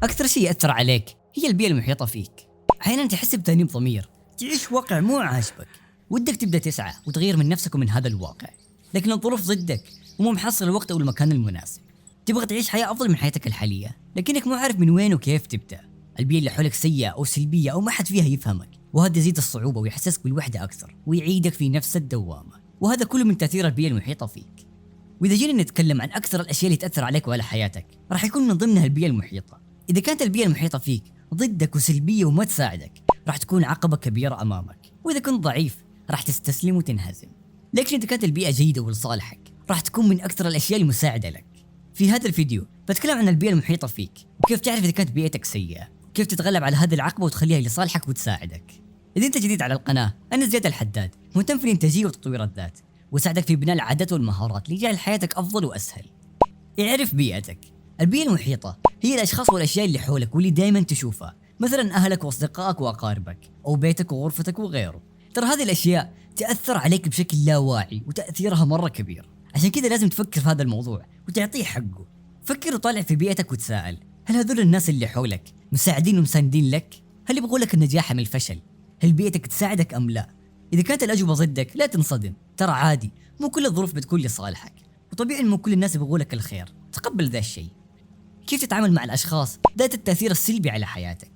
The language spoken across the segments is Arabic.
أكثر شيء يأثر عليك هي البيئة المحيطة فيك. أحيانا تحس بتأنيب ضمير، تعيش واقع مو عاجبك، ودك تبدأ تسعى وتغير من نفسك ومن هذا الواقع، لكن الظروف ضدك ومو محصل الوقت أو المكان المناسب. تبغى تعيش حياة أفضل من حياتك الحالية، لكنك مو عارف من وين وكيف تبدأ. البيئة اللي حولك سيئة أو سلبية أو ما حد فيها يفهمك، وهذا يزيد الصعوبة ويحسسك بالوحدة أكثر ويعيدك في نفس الدوامة، وهذا كله من تأثير البيئة المحيطة فيك. وإذا جينا نتكلم عن أكثر الأشياء اللي تأثر عليك وعلى حياتك، راح يكون من ضمنها البيئة المحيطة. إذا كانت البيئة المحيطة فيك ضدك وسلبية وما تساعدك، راح تكون عقبة كبيرة أمامك، وإذا كنت ضعيف راح تستسلم وتنهزم. لكن إذا كانت البيئة جيدة ولصالحك، راح تكون من أكثر الأشياء المساعدة لك. في هذا الفيديو بتكلم عن البيئة المحيطة فيك، وكيف تعرف إذا كانت بيئتك سيئة، وكيف تتغلب على هذه العقبة وتخليها لصالحك وتساعدك. إذا أنت جديد على القناة، أنا زياد الحداد، مهتم في الإنتاجية وتطوير الذات، وساعدك في بناء العادات والمهارات لجعل حياتك أفضل وأسهل. اعرف بيئتك. البيئة المحيطة هي الأشخاص والأشياء اللي حولك واللي دائما تشوفها، مثلا أهلك وأصدقائك وأقاربك، أو بيتك وغرفتك وغيره. ترى هذه الأشياء تأثر عليك بشكل لا واعي، وتأثيرها مرة كبير. عشان كذا لازم تفكر في هذا الموضوع وتعطيه حقه. فكر وطالع في بيئتك وتساءل، هل هذول الناس اللي حولك مساعدين ومساندين لك؟ هل يبغوا لك النجاح من الفشل؟ هل بيئتك تساعدك أم لا؟ إذا كانت الأجوبة ضدك لا تنصدم، ترى عادي، مو كل الظروف بتكون لصالحك، وطبيعي مو كل الناس يبغوا لك الخير، تقبل ذا الشيء. كيف تتعامل مع الأشخاص ذات التأثير السلبي على حياتك؟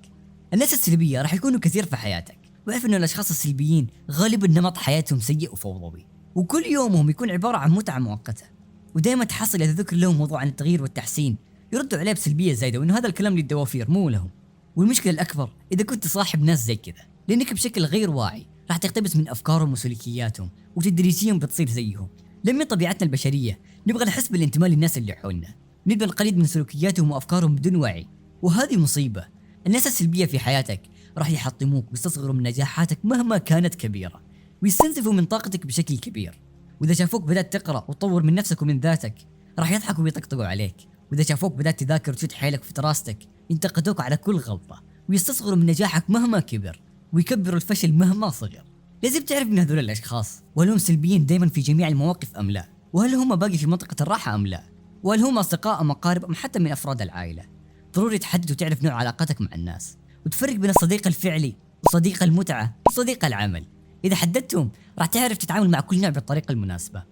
الناس السلبية راح يكونوا كثير في حياتك، واعرف إنه الأشخاص السلبيين غالبا نمط حياتهم سيء وفوضوي، وكل يومهم يكون عبارة عن متعة مؤقتة، ودائما تحصل إذا ذكر لهم موضوع عن التغيير والتحسين يردوا عليه بسلبية زايدة، وإنه هذا الكلام للدوافير مو لهم. والمشكلة الأكبر إذا كنت تصاحب ناس زي كذا، لأنك بشكل غير واعي راح تقتبس من أفكارهم وسلوكياتهم، وتدريجيا بتصير زيهم. لأن من طبيعتنا البشرية نبغى نحس بالانتماء للناس اللي حولنا، نبغى نقلد من سلوكياتهم وأفكارهم بدون وعي، وهذه مصيبة. الناس السلبية في حياتك راح يحطموك ويستصغروا من نجاحاتك مهما كانت كبيرة، ويستنزفوا من طاقتك بشكل كبير. وإذا شافوك بدأت تقرأ وتطور من نفسك ومن ذاتك، راح يضحكوا ويطقطقوا عليك. وإذا شافوك بدأت تذاكر وتشد حيلك في دراستك، ينتقدوك على كل غلطة، ويستصغروا من نجاحك مهما كبر، ويكبروا الفشل مهما صغر. لازم تعرف من هذول الأشخاص، وهل هم سلبيين دائما في جميع المواقف أم لا؟ وهل هم باقي في منطقة الراحة أم لا؟ وهل هم أصدقاء أم أقارب أم حتى من أفراد العائلة؟ ضروري تحدد وتعرف نوع علاقتك مع الناس، وتفرق بين الصديق الفعلي وصديق المتعة وصديق العمل. إذا حددتهم راح تعرف تتعامل مع كل نوع بالطريقة المناسبة.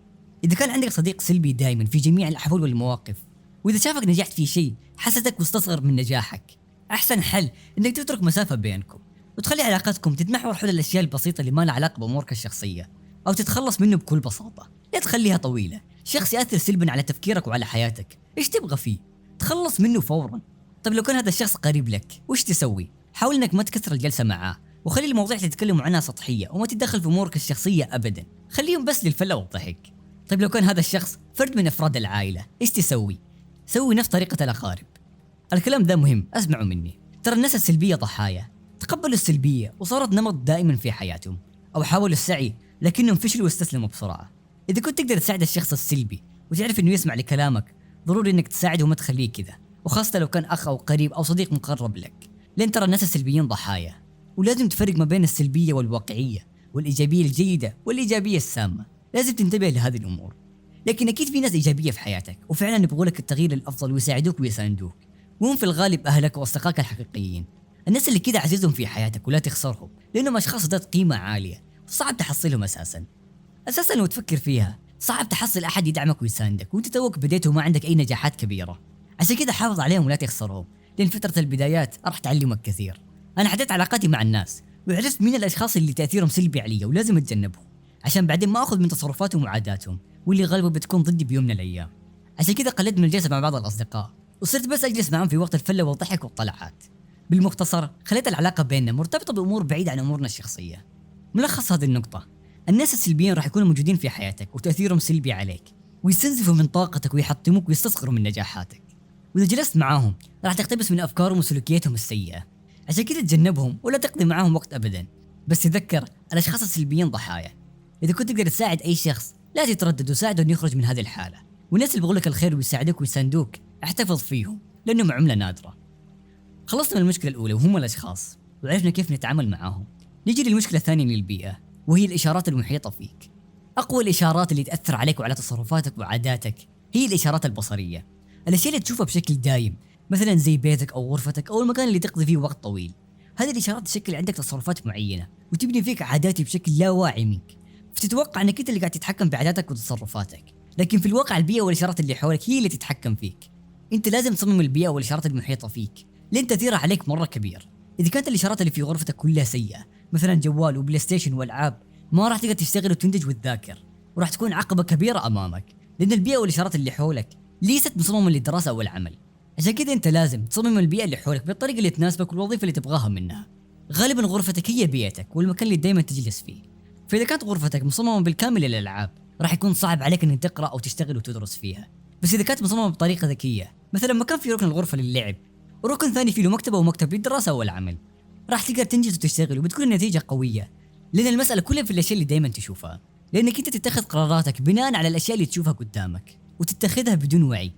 إذا كان عندك صديق سلبي دائما في جميع الأحوال والمواقف، وإذا شافك نجحت في شيء حسدك واستصغر من نجاحك، أحسن حل إنك تترك مسافة بينكم، وتخلي علاقتكم تتمحور حول الأشياء البسيطة اللي ما لها علاقة بأمورك الشخصية، أو تتخلص منه بكل بساطة. لا تخليها طويلة. شخص يأثر سلبا على تفكيرك وعلى حياتك، إيش تبغى فيه؟ تخلص منه فورا. طيب لو كان هذا الشخص قريب لك، وش تسوي؟ حاول إنك ما تكثر الجلسة معاه، وخلي المواضيع اللي تتكلموا عنها سطحية، وما تتدخل في أمورك الشخصية أبدا، خليهم بس للفلة والضحك. طيب لو كان هذا الشخص فرد من أفراد العائلة، إيش تسوي؟ سوي نفس طريقة الأقارب. الكلام ذا مهم، أسمعوا مني. ترى الناس السلبية ضحايا، تقبلوا السلبية وصارت نمط دائما في حياتهم، أو حاولوا السعي لكنهم فشلوا واستسلموا بسرعة. إذا كنت تقدر تساعد الشخص السلبي وتعرف إنه يسمع لكلامك، ضروري إنك تساعده وما تخليه كذا، وخاصة لو كان أخ أو قريب أو صديق مقرب لك، لأن ترى الناس السلبيين ضحايا، ولازم تفرق ما بين السلبية والواقعية، والإيجابية الجيدة والإيجابية السامة. لازم تنتبه لهذه الأمور. لكن أكيد في ناس إيجابية في حياتك وفعلا يبغوا لك التغيير الأفضل ويساعدوك ويساندوك، وهم في الغالب أهلك وأصدقائك الحقيقيين. الناس اللي كذا عزيزهم في حياتك ولا تخسرهم، لأنهم أشخاص ذات قيمة عالية وصعب تحصلهم أساسا لو تفكر فيها. صعب تحصل أحد يدعمك ويساندك وأنت توك بديت وما عندك أي نجاحات كبيرة. عشان كذا حافظ عليهم ولا تخسرهم، لأن فترة البدايات راح تعلمك كثير. أنا حددت علاقاتي مع الناس وعرفت مين الأشخاص اللي تأثيرهم سلبي علي ولازم أتجنبهم، عشان بعدين ما أخذ من تصرفاتهم وعاداتهم واللي غالبا بتكون ضدي بيوم من الأيام. عشان كذا قلدت من الجلسة مع بعض الأصدقاء، وصرت بس أجلس معهم في وقت الفلة والضحك والطلعات. بالمختصر خليت العلاقة بيننا مرتبطة بأمور بعيدة عن أمورنا الشخصية. ملخص هذه النقطة، الناس السلبيين راح يكونوا موجودين في حياتك وتأثيرهم سلبي عليك، ويستنزفوا من طاقتك ويحطموك ويستصغروا من نجاحاتك. وإذا جلست معاهم راح تقتبس من أفكارهم وسلوكياتهم السيئة. عشان كذا تجنبهم ولا تقضي معاهم وقت أبدا. بس تذكر الأشخاص السلبيين ضحايا. إذا كنت تقدر تساعد أي شخص لا تتردد وساعده أن يخرج من هذه الحالة. والناس اللي بيقول لك الخير ويساعدوك ويساندوك احتفظ فيهم، لأنهم عملة نادرة. خلصنا من المشكلة الأولى وهم الأشخاص، وعرفنا كيف نتعامل معاهم. نيجي للمشكلة الثانية للبيئة، وهي الإشارات المحيطة فيك. أقوى الإشارات اللي تأثر عليك وعلى تصرفاتك وعاداتك هي الإشارات البصرية. الأشياء اللي تشوفها بشكل دايم مثلا زي بيتك أو غرفتك أو المكان اللي تقضي فيه وقت طويل. هذه الإشارات تشكل عندك تصرفات معينة وتبني فيك عادات بشكل لا واعي منك، فتتوقع أنك أنت اللي قاعد تتحكم بعاداتك وتصرفاتك، لكن في الواقع البيئة والإشارات اللي حولك هي اللي تتحكم فيك. أنت لازم تصمم البيئة والإشارات المحيطة فيك لأن تأثيرها عليك مرة كبير. إذا كانت الإشارات اللي في غرفتك كلها سيئة، مثلا جوال وبلاي ستيشن والعاب، ما راح تقدر تشتغل وتنتج وتذاكر، وراح تكون عقبة كبيرة أمامك، لأن البيئة والإشارات اللي حولك ليست مصممة للدراسة أو العمل. عشان كذا أنت لازم تصمم البيئة اللي حولك بالطريقة اللي تناسبك والوظيفة اللي تبغاها منها. غالبا غرفتك هي بيئتك والمكان اللي دائما تجلس فيه، فإذا كانت غرفتك مصممة بالكامل للألعاب راح يكون صعب عليك أن تقرأ أو تشتغل وتدرس فيها. بس إذا كانت مصممة بطريقة ذكية، مثلا مكان في ركن الغرفة للعب وركن ثاني فيه له مكتبة ومكتب للدراسة والعمل، راح تقدر تنجز وتشتغل وبتكون النتيجة قوية، لأن المسألة كلها في الأشياء اللي دائما تشوفها، لأنك أنت تتخذ قراراتك بناء على الأشياء اللي تشوفها قدامك وتتخذها بدون وعي.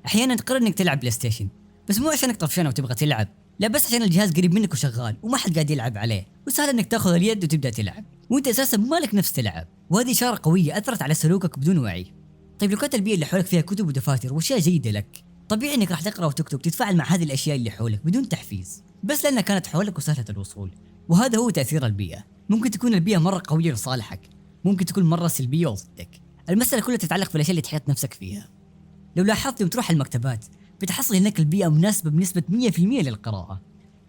أحيانا تقرر إنك تلعب بلاي ستيشن بس مو عشانك طفشان وتبغى تلعب، لا، بس عشان الجهاز قريب منك وشغال وما حد قاعد يلعب عليه، وسهل إنك تاخذ اليد وتبدأ تلعب وأنت أساسا مالك نفس تلعب، وهذه إشارة قوية أثرت على سلوكك بدون وعي. طيب لو كانت البيئة اللي حولك فيها كتب ودفاتر وأشياء جيدة لك، طبيعي إنك راح تقرأ وتكتب تتفاعل مع هذه الأشياء اللي حولك بدون تحفيز، بس لأنها كانت حولك وسهلة الوصول. وهذا هو تأثير البيئة. ممكن تكون البيئة مرة قوية لصالحك، ممكن تكون مرة سلبية وضدك. المسألة كلها تتعلق بالأشياء اللي تحيط نفسك فيها. لو لاحظت يوم تروح المكتبات بتحصل هناك البيئة مناسبة بنسبة 100% للقراءة،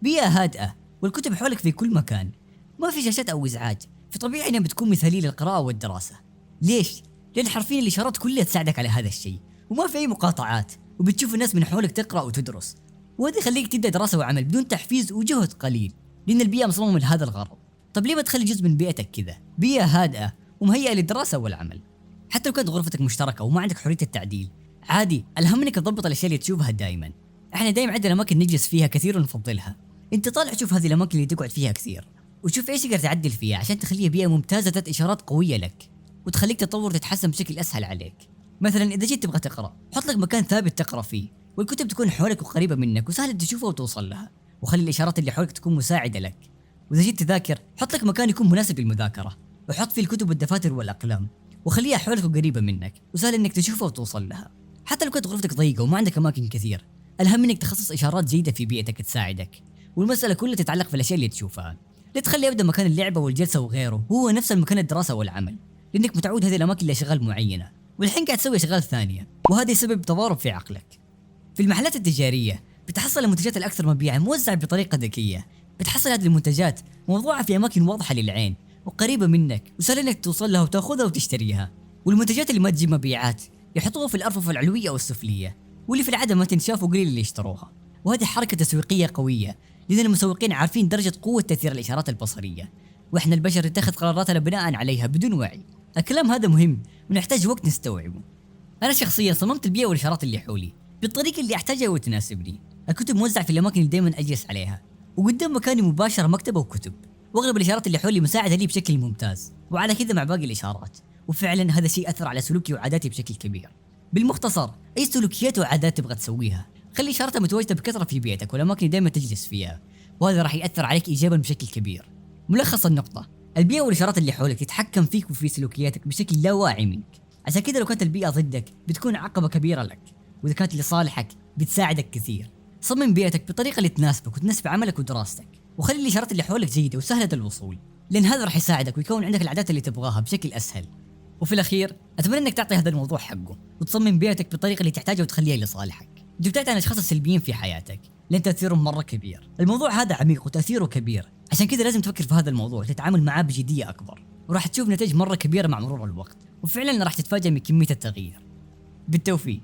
بيئة هادئة والكتب حولك في كل مكان، ما في شاشات أو إزعاج، فطبيعي إنها بتكون مثالية للقراءة والدراسة. ليش؟ لأن حرفيا الإشارات كلها تساعدك على هذا الشيء وما في أي مقاطعات، وبتشوف الناس من حولك تقرأ وتدرس، وهذا يخليك تبدأ دراسة وعمل بدون تحفيز وجهد قليل، لأن البيئة مصممة لهذا الغرض. طب ليه ما تخلي جزء من بيئتك كذا بيئة هادئة ومهيئة للدراسة والعمل؟ حتى لو كانت غرفتك مشتركة وما عندك حرية التعديل عادي، الهم انك تضبط الاشياء اللي تشوفها دائما. احنا دائما عندنا اماكن نجلس فيها كثير ونفضلها، انت طالع شوف هذه الاماكن اللي تقعد فيها كثير وشوف ايش تقدر تعدل فيها عشان تخليها بيئة ممتازة ذات اشارات قوية لك وتخليك تطور وتتحسن بشكل اسهل عليك. مثلا اذا جيت تبغى تقرا، حط لك مكان ثابت تقرا فيه والكتب تكون حولك وقريبة منك وسهل تشوفها وتوصل لها، وخلي الاشارات اللي حولك تكون مساعدة لك. واذا جيت تذاكر، حط لك مكان يكون مناسب للمذاكرة وحط فيه الكتب والدفاتر والاقلام وخليها حولك وقريبة منك وسهل انك تشوفها وتوصل لها. حتى لو كانت غرفتك ضيقة وما عندك أماكن كثير، الهم إنك تخصص إشارات جيدة في بيئتك تساعدك، والمسألة كلها تتعلق في الأشياء اللي تشوفها. لا تخلي أبدا مكان اللعبة والجلسة وغيره هو نفس المكان الدراسة والعمل، لأنك متعود هذه الأماكن لأشغال معينة والحين قاعد تسوي أشغال ثانية، وهذا يسبب تضارب في عقلك. في المحلات التجارية بتحصل المنتجات الأكثر مبيعا موزعة بطريقة ذكية، بتحصل هذه المنتجات موضوعة في أماكن واضحة للعين وقريبة منك وسهل إنك توصل لها وتأخذها وتشتريها. والمنتجات اللي ما تجيب مبيعات يحطوها في الأرفف العلوية أو السفلية، واللي في العادة ما تنشاف وقليل اللي يشتروها، وهذه حركة تسويقية قوية لأن المسوقين عارفين درجة قوة تأثير الإشارات البصرية، وإحنا البشر نتخذ قراراتنا بناء عليها بدون وعي. الكلام هذا مهم ونحتاج وقت نستوعبه. أنا شخصيا صممت البيئة والإشارات اللي حولي بالطريقة اللي أحتاجها وتناسبني. الكتب موزعة في الأماكن اللي دائما أجلس عليها، وقدام مكاني مباشرة مكتبة وكتب، وأغلب الإشارات اللي حولي مساعدة لي بشكل ممتاز، وعلى كذا مع باقي الإشارات، وفعلا هذا الشيء أثر على سلوكي وعاداتي بشكل كبير. بالمختصر، أي سلوكيات وعادات تبغى تسويها خلي إشارتها متواجدة بكثرة في بيئتك والأماكن اللي دائما تجلس فيها، وهذا راح يأثر عليك إيجابا بشكل كبير. ملخص النقطة، البيئة والإشارات اللي حولك تتحكم فيك وفي سلوكياتك بشكل لا واعي منك. عشان كذا لو كانت البيئة ضدك بتكون عقبة كبيرة لك، وإذا كانت لصالحك بتساعدك كثير. صمم بيئتك بطريقة اللي تناسبك وتناسب عملك ودراستك، وخلي الإشارات اللي حولك جيدة وسهلة الوصول، لأن هذا راح يساعدك ويكون عندك العادات اللي تبغاها بشكل أسهل. وفي الأخير أتمنى أنك تعطي هذا الموضوع حقه وتصمم بيئتك بالطريقة اللي تحتاجها وتخليها لصالحك. تبتعد عن الأشخاص السلبيين في حياتك لأن تأثيرهم مرة كبير. الموضوع هذا عميق وتأثيره كبير، عشان كذا لازم تفكر في هذا الموضوع وتتعامل معاه بجدية أكبر، وراح تشوف نتائج مرة كبيرة مع مرور الوقت، وفعلا راح تتفاجأ من كمية التغيير. بالتوفيق.